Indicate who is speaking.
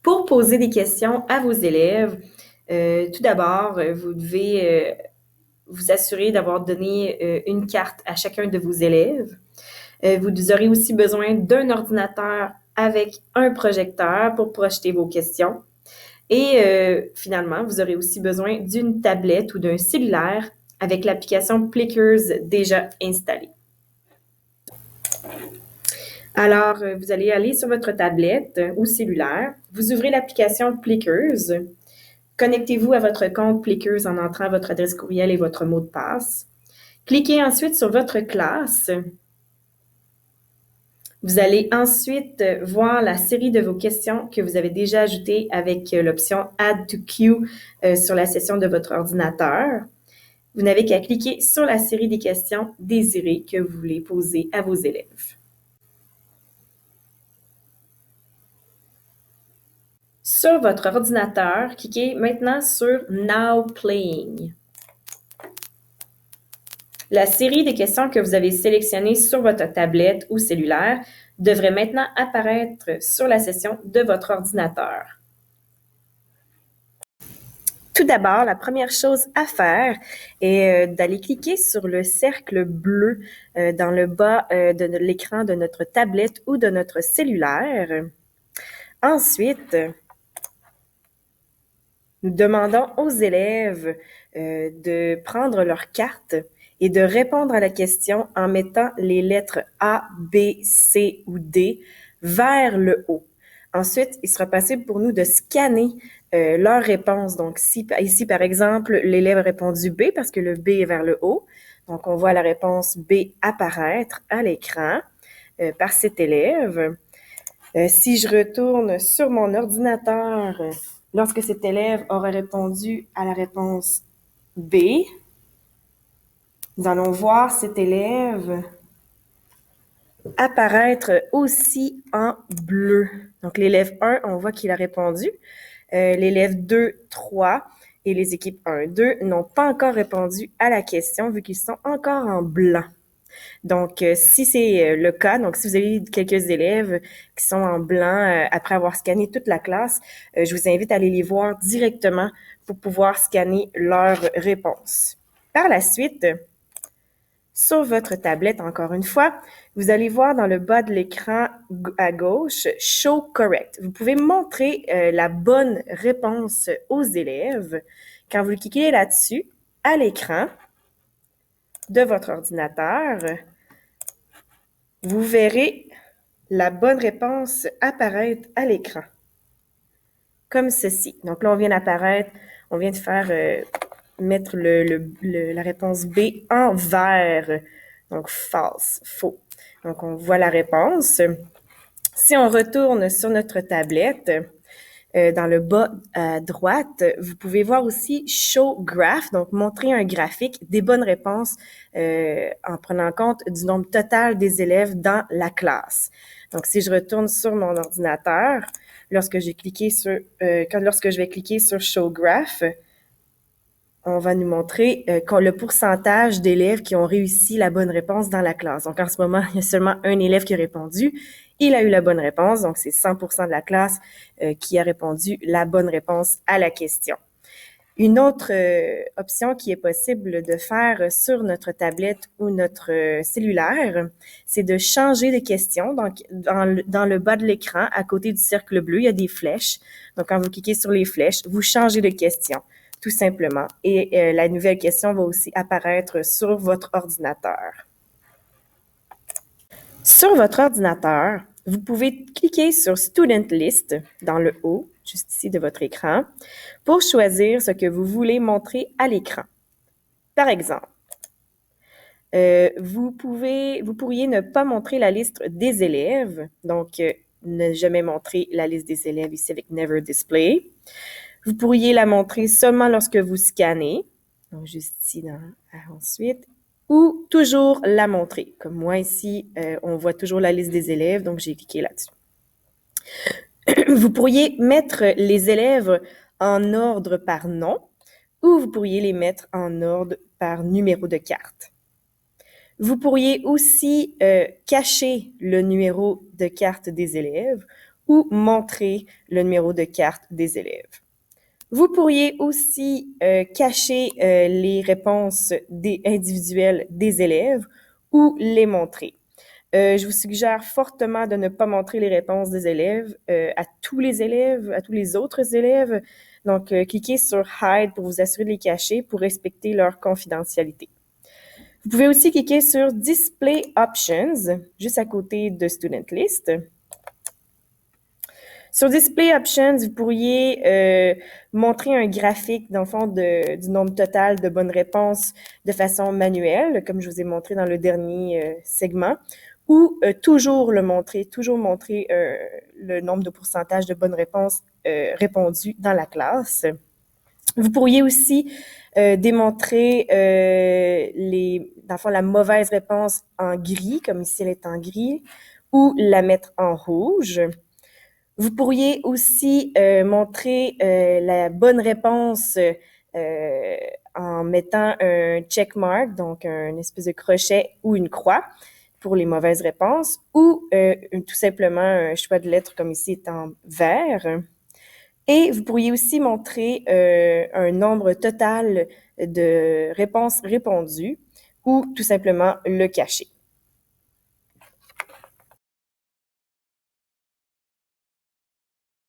Speaker 1: Pour poser des questions à vos élèves, tout d'abord, vous devez vous assurer d'avoir donné une carte à chacun de vos élèves. Vous aurez aussi besoin d'un ordinateur avec un projecteur pour projeter vos questions. Et finalement, vous aurez aussi besoin d'une tablette ou d'un cellulaire avec l'application Plickers déjà installée. Alors, vous allez aller sur votre tablette ou cellulaire, vous ouvrez l'application Plickers, connectez-vous à votre compte Plickers en entrant votre adresse courriel et votre mot de passe. Cliquez ensuite sur votre classe. Vous allez ensuite voir la série de vos questions que vous avez déjà ajoutées avec l'option Add to Queue sur la session de votre ordinateur. Vous n'avez qu'à cliquer sur la série des questions désirées que vous voulez poser à vos élèves. Sur votre ordinateur, cliquez maintenant sur Now Playing. La série des questions que vous avez sélectionnées sur votre tablette ou cellulaire devrait maintenant apparaître sur la session de votre ordinateur. Tout d'abord, la première chose à faire est d'aller cliquer sur le cercle bleu dans le bas de l'écran de notre tablette ou de notre cellulaire. Ensuite, nous demandons aux élèves de prendre leur carte et de répondre à la question en mettant les lettres A, B, C ou D vers le haut. Ensuite, il sera possible pour nous de scanner leur réponse. Donc, ici, par exemple, l'élève a répondu B parce que le B est vers le haut. Donc, on voit la réponse B apparaître à l'écran par cet élève. Si je retourne sur mon ordinateur, lorsque cet élève aura répondu à la réponse B, nous allons voir cet élève apparaître aussi en bleu. Donc, l'élève 1, on voit qu'il a répondu. L'élève 2, 3 et les équipes 1, 2 n'ont pas encore répondu à la question vu qu'ils sont encore en blanc. Donc, si c'est le cas, donc si vous avez quelques élèves qui sont en blanc après avoir scanné toute la classe, je vous invite à aller les voir directement pour pouvoir scanner leurs réponses. Par la suite, sur votre tablette, encore une fois, vous allez voir dans le bas de l'écran à gauche « Show correct ». Vous pouvez montrer la bonne réponse aux élèves. Quand vous cliquez là-dessus, à l'écran de votre ordinateur, vous verrez la bonne réponse apparaître à l'écran, comme ceci. Donc là, on vient de faire mettre la réponse B en vert, donc false, faux. Donc, on voit la réponse. Si on retourne sur notre tablette, dans le bas à droite, vous pouvez voir aussi Show Graph, donc montrer un graphique des bonnes réponses en prenant compte du nombre total des élèves dans la classe. Donc, si je retourne sur mon ordinateur, lorsque je vais cliquer sur Show Graph, on va nous montrer le pourcentage d'élèves qui ont réussi la bonne réponse dans la classe. Donc, en ce moment, il y a seulement un élève qui a répondu. Il a eu la bonne réponse, donc c'est 100% de la classe qui a répondu la bonne réponse à la question. Une autre option qui est possible de faire sur notre tablette ou notre cellulaire, c'est de changer de question. Donc, dans le bas de l'écran, à côté du cercle bleu, il y a des flèches. Donc, quand vous cliquez sur les flèches, vous changez de question, tout simplement. Et la nouvelle question va aussi apparaître sur votre ordinateur. Sur votre ordinateur, vous pouvez cliquer sur Student List dans le haut, juste ici de votre écran, pour choisir ce que vous voulez montrer à l'écran. Par exemple, vous pourriez ne pas montrer la liste des élèves, donc ne jamais montrer la liste des élèves ici avec Never Display. Vous pourriez la montrer seulement lorsque vous scannez, donc juste ici ensuite, ou toujours la montrer. Comme moi ici, on voit toujours la liste des élèves, donc j'ai cliqué là-dessus. Vous pourriez mettre les élèves en ordre par nom ou vous pourriez les mettre en ordre par numéro de carte. Vous pourriez aussi cacher le numéro de carte des élèves ou montrer le numéro de carte des élèves. Vous pourriez aussi cacher les réponses individuelles des élèves ou les montrer. Je vous suggère fortement de ne pas montrer les réponses des élèves à tous les élèves, à tous les autres élèves. Donc, cliquez sur Hide pour vous assurer de les cacher pour respecter leur confidentialité. Vous pouvez aussi cliquer sur Display Options, juste à côté de Student List. Sur Display Options, vous pourriez montrer un graphique, dans le fond, du nombre total de bonnes réponses de façon manuelle, comme je vous ai montré dans le dernier segment, ou toujours montrer le nombre de pourcentage de bonnes réponses répondues dans la classe. Vous pourriez aussi démontrer dans le fond, la mauvaise réponse en gris, comme ici elle est en gris, ou la mettre en rouge. Vous pourriez aussi montrer la bonne réponse en mettant un check mark, donc une espèce de crochet ou une croix pour les mauvaises réponses, ou tout simplement un choix de lettres comme ici est en vert. Et vous pourriez aussi montrer un nombre total de réponses répondues ou tout simplement le cacher.